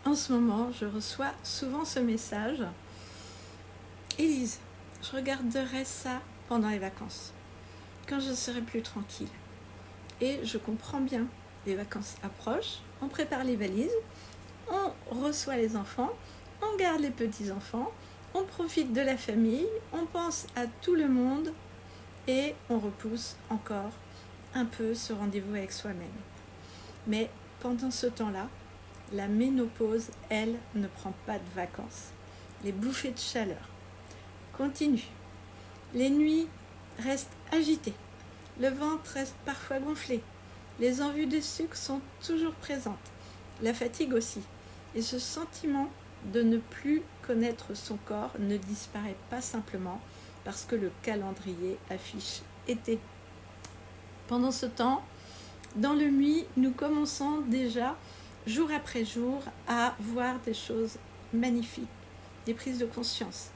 En ce moment, je reçois souvent ce message. Élise, je regarderai ça pendant les vacances, quand je serai plus tranquille. Et je comprends bien, les vacances approchent, on prépare les valises, on reçoit les enfants, on garde les petits-enfants, on profite de la famille, on pense à tout le monde et on repousse encore un peu ce rendez-vous avec soi-même. Mais pendant ce temps-là, la ménopause, elle, ne prend pas de vacances. Les bouffées de chaleur continuent. Les nuits restent agitées. Le ventre reste parfois gonflé. Les envies de sucre sont toujours présentes. La fatigue aussi. Et ce sentiment de ne plus connaître son corps ne disparaît pas simplement parce que le calendrier affiche été. Pendant ce temps, dans le nuit, nous commençons déjà, jour après jour, à voir des choses magnifiques, des prises de conscience.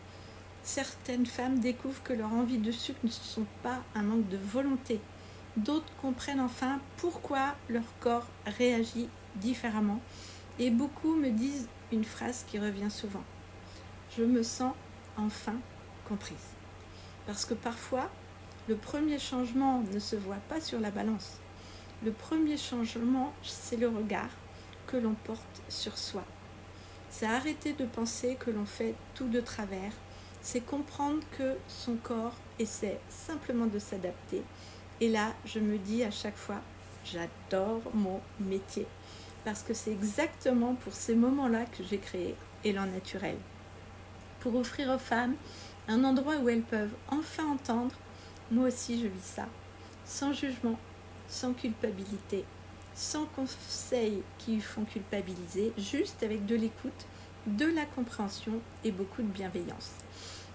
Certaines femmes découvrent que leurs envies de sucre ne sont pas un manque de volonté. D'autres comprennent enfin pourquoi leur corps réagit différemment. Et beaucoup me disent une phrase qui revient souvent. Je me sens enfin comprise. Parce que parfois, le premier changement ne se voit pas sur la balance. Le premier changement, c'est le regard que l'on porte sur soi. C'est arrêter de penser que l'on fait tout de travers. C'est comprendre que son corps essaie simplement de s'adapter. Et là, je me dis à chaque fois, j'adore mon métier. Parce que c'est exactement pour ces moments-là que j'ai créé Élan Naturel. Pour offrir aux femmes un endroit où elles peuvent enfin entendre, moi aussi je vis ça, sans jugement, sans culpabilité, sans conseils qui font culpabiliser, juste avec de l'écoute, de la compréhension et beaucoup de bienveillance.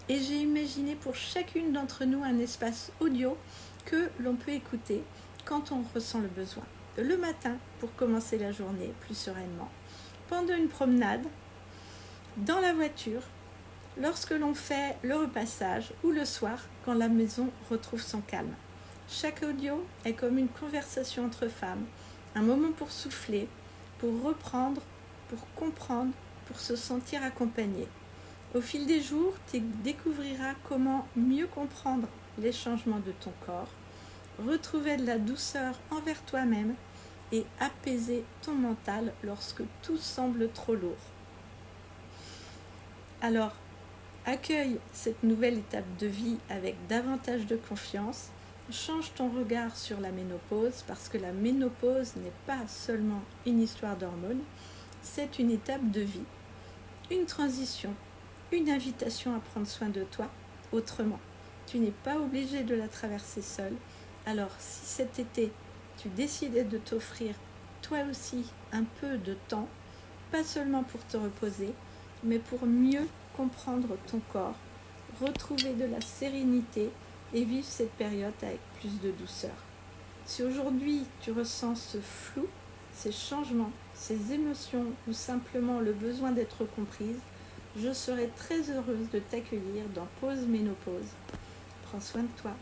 Et j'ai imaginé pour chacune d'entre nous un espace audio que l'on peut écouter quand on ressent le besoin. Le matin pour commencer la journée plus sereinement, pendant une promenade, dans la voiture, lorsque l'on fait le repassage ou le soir quand la maison retrouve son calme. Chaque audio est comme une conversation entre femmes, un moment pour souffler, pour reprendre, pour comprendre, pour se sentir accompagné. Au fil des jours, tu découvriras comment mieux comprendre les changements de ton corps, retrouver de la douceur envers toi-même et apaiser ton mental lorsque tout semble trop lourd. Alors, accueille cette nouvelle étape de vie avec davantage de confiance. Change ton regard sur la ménopause parce que la ménopause n'est pas seulement une histoire d'hormones, c'est une étape de vie, une transition, une invitation à prendre soin de toi autrement. Tu n'es pas obligé de la traverser seule. Alors si cet été, tu décidais de t'offrir toi aussi un peu de temps, pas seulement pour te reposer, mais pour mieux comprendre ton corps, retrouver de la sérénité et vivre cette période avec plus de douceur. Si aujourd'hui tu ressens ce flou, ces changements, ces émotions ou simplement le besoin d'être comprise, je serai très heureuse de t'accueillir dans Pause Ménopause. Prends soin de toi.